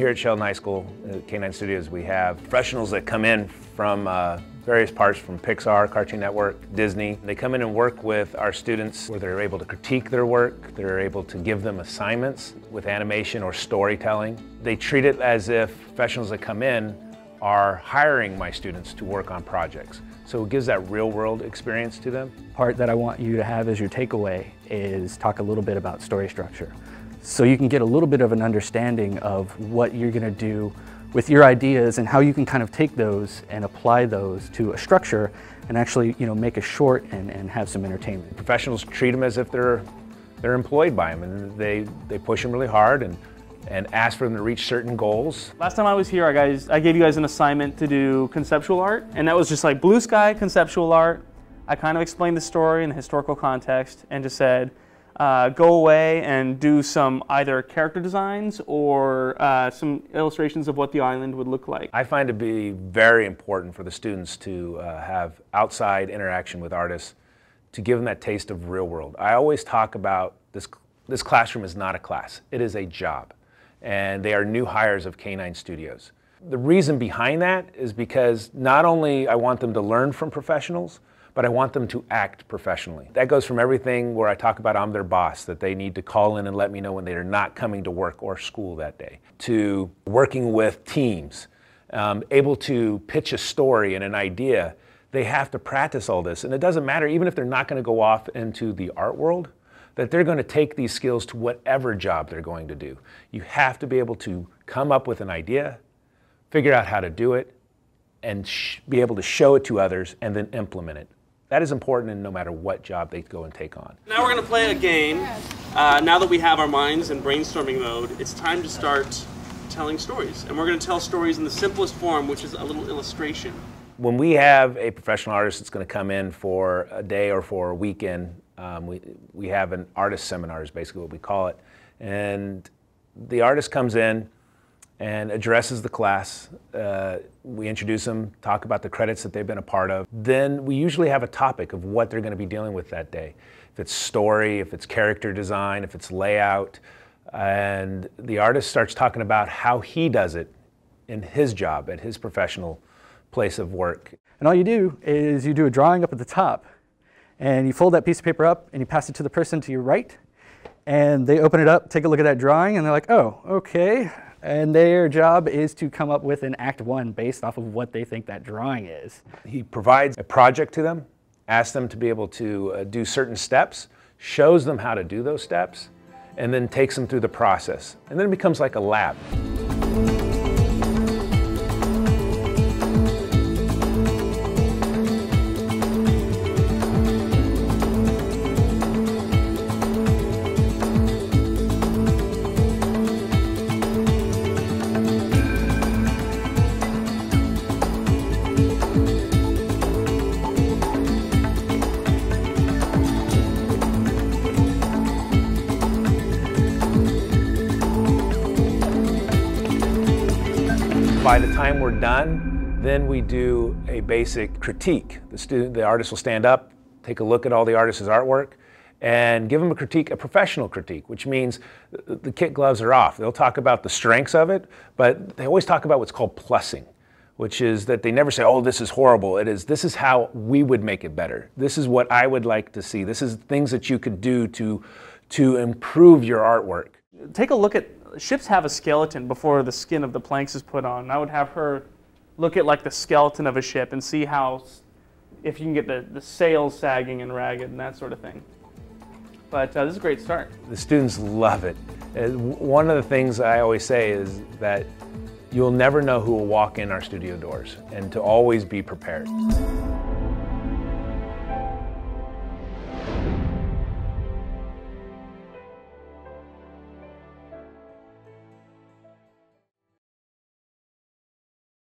here at Sheldon High School, K9 Studios, we have professionals that come in from various parts, from Pixar, Cartoon Network, Disney. They come in and work with our students where they're able to critique their work, they're able to give them assignments with animation or storytelling. They treat it as if professionals that come in are hiring my students to work on projects. So it gives that real-world experience to them. Part that I want you to have as your takeaway is talk a little bit about story structure. So you can get a little bit of an understanding of what you're going to do with your ideas and how you can kind of take those and apply those to a structure and actually, make a short and have some entertainment. Professionals treat them as if they're employed by them, and they push them really hard and ask for them to reach certain goals. Last time I was here, I gave you guys an assignment to do conceptual art, and that was just like blue sky conceptual art. I kind of explained the story in the historical context and just said, go away and do some either character designs or some illustrations of what the island would look like. I find it to be very important for the students to have outside interaction with artists to give them that taste of real world. I always talk about this classroom is not a class, it is a job. And they are new hires of K9 Studios. The reason behind that is because not only I want them to learn from professionals, but I want them to act professionally. That goes from everything where I talk about I'm their boss, that they need to call in and let me know when they are not coming to work or school that day, to working with teams, able to pitch a story and an idea. They have to practice all this, and it doesn't matter, even if they're not going to go off into the art world, that they're going to take these skills to whatever job they're going to do. You have to be able to come up with an idea, figure out how to do it, and be able to show it to others and then implement it. That is important in no matter what job they go and take on. Now we're going to play a game. Now that we have our minds in brainstorming mode, it's time to start telling stories. And we're going to tell stories in the simplest form, which is a little illustration. When we have a professional artist that's going to come in for a day or for a weekend, we have an artist seminar is basically what we call it. And the artist comes in and addresses the class. We introduce them, talk about the credits that they've been a part of. Then we usually have a topic of what they're going to be dealing with that day. If it's story, if it's character design, if it's layout. And the artist starts talking about how he does it in his job, at his professional place of work. And all you do is you do a drawing up at the top, and you fold that piece of paper up and you pass it to the person to your right, and they open it up, take a look at that drawing, and they're like, oh, okay. And their job is to come up with an Act 1 based off of what they think that drawing is. He provides a project to them, asks them to be able to do certain steps, shows them how to do those steps, and then takes them through the process. And then it becomes like a lab. By the time we're done, then we do a basic critique. The artist will stand up, take a look at all the artist's artwork, and give them a critique, a professional critique, which means the kit gloves are off. They'll talk about the strengths of it, but they always talk about what's called plussing, which is that they never say, oh, this is horrible. This is how we would make it better. This is what I would like to see. This is things that you could do to improve your artwork. Take a look at, ships have a skeleton before the skin of the planks is put on. I would have her look at like the skeleton of a ship and see how, if you can get the sails sagging and ragged and that sort of thing. But this is a great start. The students love it. One of the things I always say is that you'll never know who will walk in our studio doors, and to always be prepared.